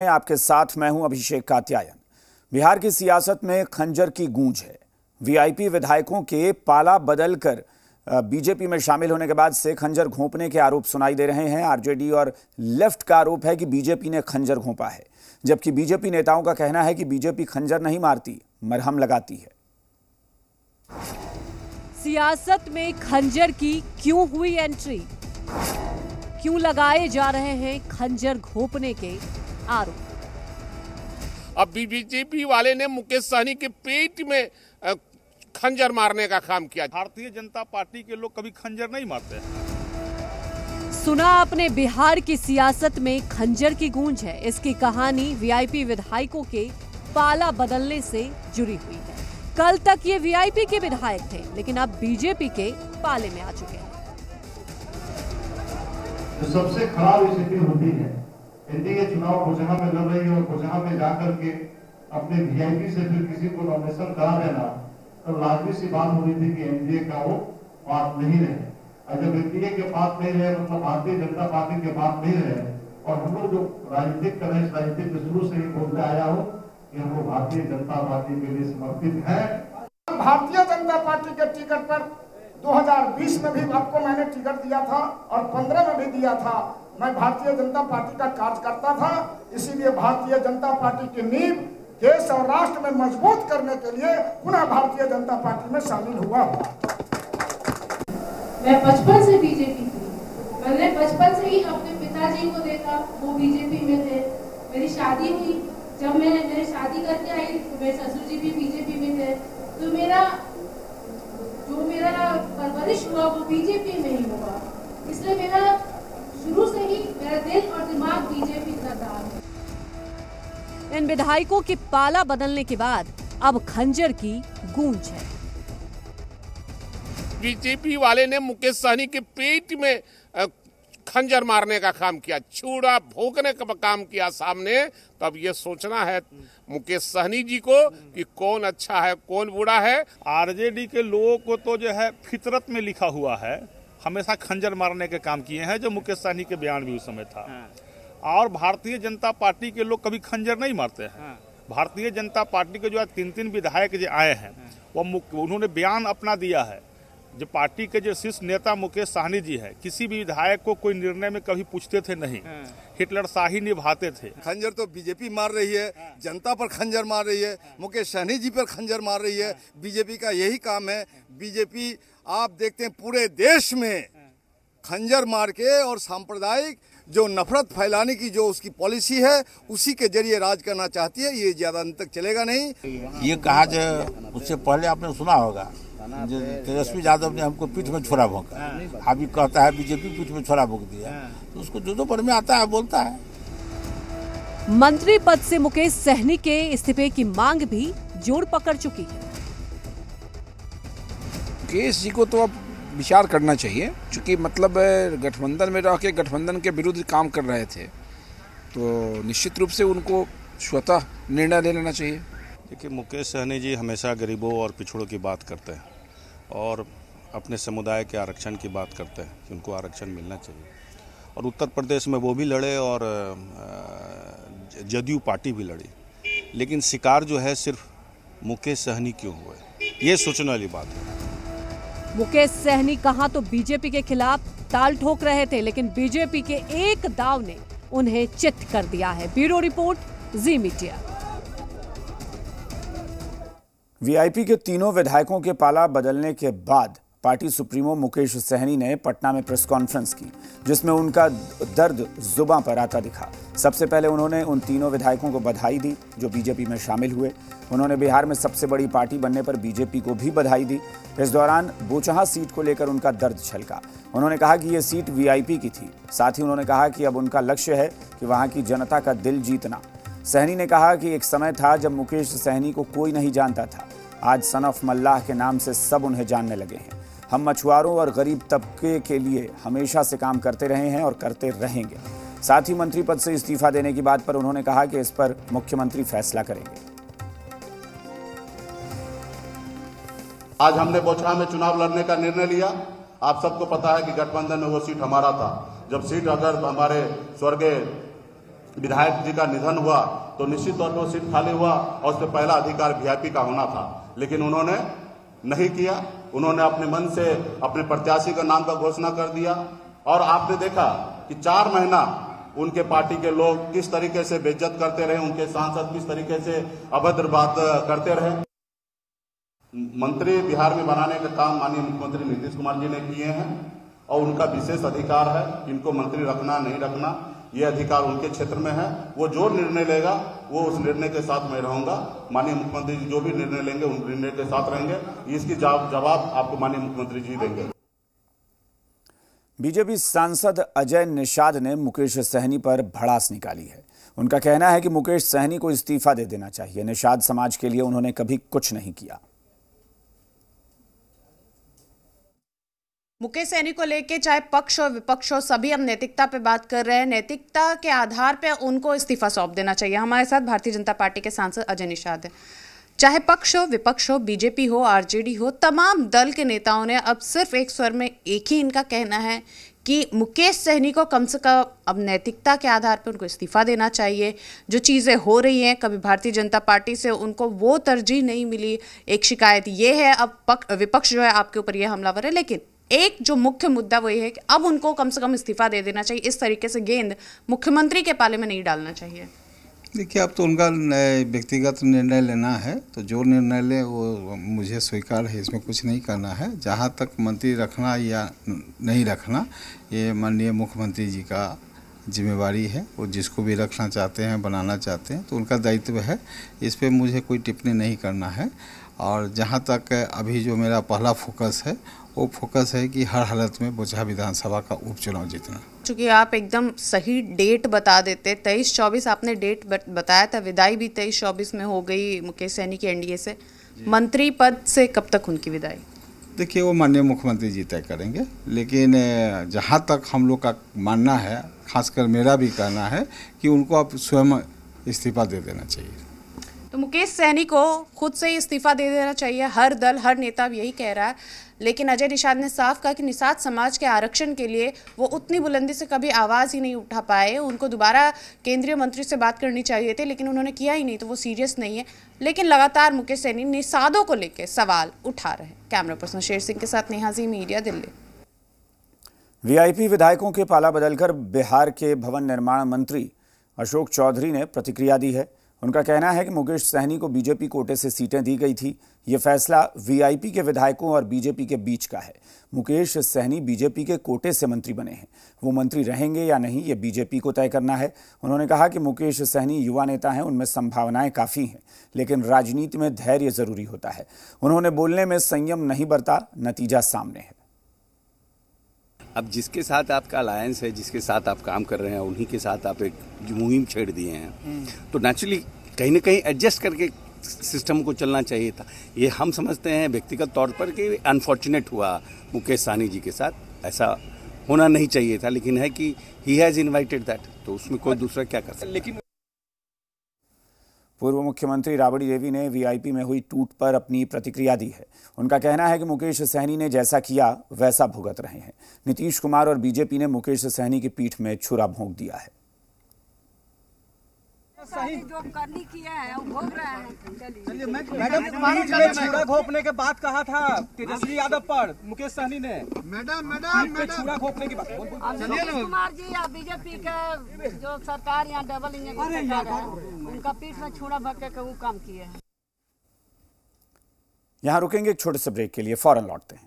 आपके साथ मैं हूं अभिषेक कात्यायन। बिहार की सियासत में खंजर की गूंज है। वीआईपी विधायकों के पाला बदलकर बीजेपी में शामिल होने के बाद से खंजर घोंपने के आरोप सुनाई दे रहे हैं। आरजेडी और लेफ्ट का आरोप है कि बीजेपी ने खंजर घोंपा है, जबकि बीजेपी नेताओं का कहना है कि बीजेपी खंजर नहीं मारती, मरहम लगाती है। सियासत में खंजर की क्यों हुई एंट्री? क्यों लगाए जा रहे हैं खंजर घोंपने के आरोप? अब बीजेपी वाले ने मुकेश सहनी के पेट में खंजर मारने का काम किया। भारतीय जनता पार्टी के लोग कभी खंजर नहीं मारते। सुना आपने, बिहार की सियासत में खंजर की गूंज है। इसकी कहानी वीआईपी विधायकों के पाला बदलने से जुड़ी हुई है। कल तक ये वीआईपी के विधायक थे, लेकिन अब बीजेपी के पाले में आ चुके हैं। जो सबसे खराब स्थिति होती है, एनडीए चुनाव कोचहा में लड़ रही है और कोचहा में जाकर के अपने वीआईपी से फिर किसी को नॉमिनेशन करा देना, तो लाजमी सी बात हो रही थी कि एनडीए का वो बात नहीं रहे। और जब एनडीए के बात नहीं रहे, मतलब भारतीय जनता पार्टी के बात नहीं रहे, और हम लोग जो राजनीतिक कर रहे हैं, राजनीतिक में शुरू से ही बोलते आया हो कि हम लोग भारतीय जनता पार्टी के लिए समर्पित है। भारतीय जनता पार्टी के टिकट पर 2020 में भी आपको मैंने टिकट दिया था और 15 में भी दिया था। मैं भारतीय जनता पार्टी का कार्यकर्ता था, इसीलिए भारतीय जनता पार्टी की नींव देश और राष्ट्र में मजबूत करने के लिए पुनः भारतीय जनता पार्टी में शामिल हुआ। मैं बचपन से बीजेपी थी। मैंने बचपन से ही अपने पिताजी को देखा, वो बीजेपी में थे। मेरी शादी हुई, जब मैंने शादी करके आई तो मेरे ससुर जी भी बीजेपी में थे। तो मेरा परवरिश हुआ वो बीजेपी में ही हुआ, इसलिए मेरा शुरू से ही मेरा दिल और दिमाग बीजेपी का रहा है। इन विधायकों के पाला बदलने के बाद अब खंजर की गूंज है। बीजेपी वाले ने मुकेश सहनी के पेट में खंजर मारने का काम किया, छुरा भोंकने का काम किया सामने। तब ये सोचना है मुकेश सहनी जी को कि कौन अच्छा है कौन बुरा है। आरजेडी के लोगों को तो जो है फितरत में लिखा हुआ है, हमेशा खंजर मारने के काम किए हैं, जो मुकेश सहनी के बयान भी उस समय था। और भारतीय जनता पार्टी के लोग कभी खंजर नहीं मारते हैं। भारतीय जनता पार्टी के जो 3 विधायक जो आए हैं, वो उन्होंने बयान अपना दिया है। जो पार्टी के जो शीर्ष नेता मुकेश सहनी जी है, किसी भी विधायक को कोई निर्णय में कभी पूछते थे नहीं, हिटलर शाही निभाते थे। खंजर तो बीजेपी मार रही है, जनता पर खंजर मार रही है, मुकेश सहनी जी पर खंजर मार रही है। बीजेपी का यही काम है। बीजेपी आप देखते हैं पूरे देश में खंजर मार के और सांप्रदायिक जो नफरत फैलाने की जो उसकी पॉलिसी है, उसी के जरिए राज करना चाहती है। ये ज्यादा दिन तक चलेगा नहीं। ये कहा जो उससे पहले आपने सुना होगा, तेजस्वी यादव ने हमको पीठ में छोरा भोंका, अभी कहता है बीजेपी पीठ में छोरा भोंक दिया। तो उसको जो पर में आता है बोलता है। मंत्री पद से मुकेश सहनी के इस्तीफे की मांग भी जोर पकड़ चुकी है। मुकेश जी को तो अब विचार करना चाहिए, क्योंकि मतलब गठबंधन में रह के गठबंधन के विरुद्ध काम कर रहे थे, तो निश्चित रूप से उनको स्वतः निर्णय ले लेना चाहिए। देखिए, मुकेश सहनी जी हमेशा गरीबों और पिछड़ों की बात करते हैं और अपने समुदाय के आरक्षण की बात करते हैं कि उनको आरक्षण मिलना चाहिए। और उत्तर प्रदेश में वो भी लड़े और जदयू पार्टी भी लड़ी, लेकिन शिकार जो है सिर्फ मुकेश सहनी क्यों हुए, ये सोचने वाली बात है। मुकेश सहनी कहां तो बीजेपी के खिलाफ ताल ठोक रहे थे, लेकिन बीजेपी के एक दाव ने उन्हें चित कर दिया है। ब्यूरो रिपोर्ट, जी मीडिया। वीआईपी के तीनों विधायकों के पाला बदलने के बाद पार्टी सुप्रीमो मुकेश सहनी ने पटना में प्रेस कॉन्फ्रेंस की, जिसमें उनका दर्द जुबां पर आता दिखा। सबसे पहले उन्होंने उन तीनों विधायकों को बधाई दी जो बीजेपी में शामिल हुए। उन्होंने बिहार में सबसे बड़ी पार्टी बनने पर बीजेपी को भी बधाई दी। इस दौरान बोचहा सीट को लेकर उनका दर्द छलका। उन्होंने कहा कि ये सीट वीआईपी की थी। साथ ही उन्होंने कहा कि अब उनका लक्ष्य है कि वहां की जनता का दिल जीतना। सहनी ने कहा कि एक समय था जब मुकेश सहनी को कोई नहीं जानता था, आज सन ऑफ मल्लाह के नाम से सब उन्हें जानने लगे हैं। हम मछुआरों और गरीब तबके के लिए हमेशा से काम करते रहे हैं और करते रहेंगे। साथ ही मंत्री पद से इस्तीफा देने की बात पर उन्होंने कहा कि इस पर मुख्यमंत्री फैसला करेंगे। आज हमने बोचहा में चुनाव लड़ने का निर्णय लिया। आप सबको पता है कि गठबंधन में वो सीट हमारा था। जब सीट अगर हमारे स्वर्गीय विधायक जी का निधन हुआ तो निश्चित तौर पर सीट खाली हुआ और उसमें पहला अधिकार वीआईपी का होना था, लेकिन उन्होंने नहीं किया। उन्होंने अपने मन से अपने प्रत्याशी का नाम का घोषणा कर दिया और आपने देखा कि 4 महीना उनके पार्टी के लोग किस तरीके से बेइज्जत करते रहे, उनके सांसद किस तरीके से अभद्र बात करते रहे। मंत्री बिहार में बनाने का काम माननीय मुख्यमंत्री नीतीश कुमार जी ने किए हैं और उनका विशेष अधिकार है कि इनको मंत्री रखना नहीं रखना, ये अधिकार उनके क्षेत्र में है। वो जो निर्णय लेगा वो उस निर्णय के साथ मैं रहूंगा। माननीय मुख्यमंत्री जी जो भी निर्णय लेंगे उन निर्णय के साथ रहेंगे। इसकी जवाब आपको माननीय मुख्यमंत्री जी देंगे। बीजेपी सांसद अजय निषाद ने मुकेश सहनी पर भड़ास निकाली है। उनका कहना है कि मुकेश सहनी को इस्तीफा दे देना चाहिए। निषाद समाज के लिए उन्होंने कभी कुछ नहीं किया। मुकेश सहनी को लेके चाहे पक्ष और विपक्ष हो, सभी हम नैतिकता पे बात कर रहे हैं। नैतिकता के आधार पे उनको इस्तीफा सौंप देना चाहिए। हमारे साथ भारतीय जनता पार्टी के सांसद अजय निषाद हैं। चाहे पक्ष हो, विपक्ष हो, बीजेपी हो, आरजेडी हो, तमाम दल के नेताओं ने अब सिर्फ एक स्वर में एक ही इनका कहना है कि मुकेश सहनी को कम से कम अब नैतिकता के आधार पर उनको इस्तीफा देना चाहिए। जो चीज़ें हो रही हैं, कभी भारतीय जनता पार्टी से उनको वो तरजीह नहीं मिली। एक शिकायत ये है, अब विपक्ष जो है आपके ऊपर ये हमलावर है, लेकिन एक जो मुख्य मुद्दा वो ये है कि अब उनको कम से कम इस्तीफा दे देना चाहिए। इस तरीके से गेंद मुख्यमंत्री के पाले में नहीं डालना चाहिए। देखिए, अब तो उनका व्यक्तिगत निर्णय लेना है, तो जो निर्णय ले वो मुझे स्वीकार है, इसमें कुछ नहीं करना है। जहाँ तक मंत्री रखना या नहीं रखना, ये माननीय मुख्यमंत्री जी का जिम्मेवारी है। वो जिसको भी रखना चाहते हैं, बनाना चाहते हैं, तो उनका दायित्व है। इस पर मुझे कोई टिप्पणी नहीं करना है। और जहाँ तक अभी जो मेरा पहला फोकस है, वो फोकस है कि हर हालत में बोचहा विधानसभा का उपचुनाव जीतना। चूँकि आप एकदम सही डेट बता देते, 23-24 आपने डेट बताया था। विदाई भी 23-24 में हो गई मुकेश सहनी की एनडीए से। मंत्री पद से कब तक उनकी विदाई? देखिए, वो माननीय मुख्यमंत्री जी तय करेंगे, लेकिन जहाँ तक हम लोग का मानना है, खासकर मेरा भी कहना है कि उनको अब स्वयं इस्तीफा दे देना चाहिए। तो मुकेश सहनी को खुद से ही इस्तीफा दे देना चाहिए। हर दल, हर नेता यही कह रहा है, लेकिन अजय निषाद ने साफ कहा कि निषाद समाज के आरक्षण के लिए वो उतनी बुलंदी से कभी आवाज़ ही नहीं उठा पाए। उनको दोबारा केंद्रीय मंत्री से बात करनी चाहिए थी, लेकिन उन्होंने किया ही नहीं, तो वो सीरियस नहीं है। लेकिन लगातार मुकेश सहनी निषादों को लेकर सवाल उठा रहे हैं। कैमरा पर्सन शेर सिंह के साथ नेहा जी, मीडिया, दिल्ली। वीआईपी विधायकों के पाला बदलकर बिहार के भवन निर्माण मंत्री अशोक चौधरी ने प्रतिक्रिया दी है। उनका कहना है कि मुकेश सहनी को बीजेपी कोटे से सीटें दी गई थी। ये फैसला वीआईपी के विधायकों और बीजेपी के बीच का है। मुकेश सहनी बीजेपी के कोटे से मंत्री बने हैं। वो मंत्री रहेंगे या नहीं, ये बीजेपी को तय करना है। उन्होंने कहा कि मुकेश सहनी युवा नेता हैं, उनमें संभावनाएं काफ़ी हैं, लेकिन राजनीति में धैर्य जरूरी होता है। उन्होंने बोलने में संयम नहीं बरता, नतीजा सामने है। अब जिसके साथ आपका अलायंस है, जिसके साथ आप काम कर रहे हैं, उन्हीं के साथ आप एक मुहिम छेड़ दिए हैं, तो नेचुरली कहीं ना कहीं एडजस्ट करके सिस्टम को चलना चाहिए था। ये हम समझते हैं व्यक्तिगत तौर पर कि अनफॉर्चुनेट हुआ मुकेश सहनी जी के साथ, ऐसा होना नहीं चाहिए था, लेकिन है कि ही हैज़ इनवाइटेड दैट, तो उसमें कोई दूसरा क्या कर सकता है। लेकिन पूर्व मुख्यमंत्री राबड़ी देवी ने वीआईपी में हुई टूट पर अपनी प्रतिक्रिया दी है। उनका कहना है कि मुकेश सहनी ने जैसा किया वैसा भुगत रहे हैं। नीतीश कुमार और बीजेपी ने मुकेश सहनी की पीठ में छुरा भोंक दिया है। सही जो करनी किया है वो भोग रहे हैं। चलिए मैडम, छुरा घोंपने के बात कहा था तेजस्वी यादव पर मुकेश सहनी ने। मैडम छुरा घोंपने की बात। नीतीश कुमार जी या बीजेपी के जो सरकार यहाँ डबल इंजन सरकार है, उनका पीठ में छुरा भोंक के वो काम किए हैं। यहाँ रुकेंगे एक छोटे से ब्रेक के लिए, फौरन लौटते हैं।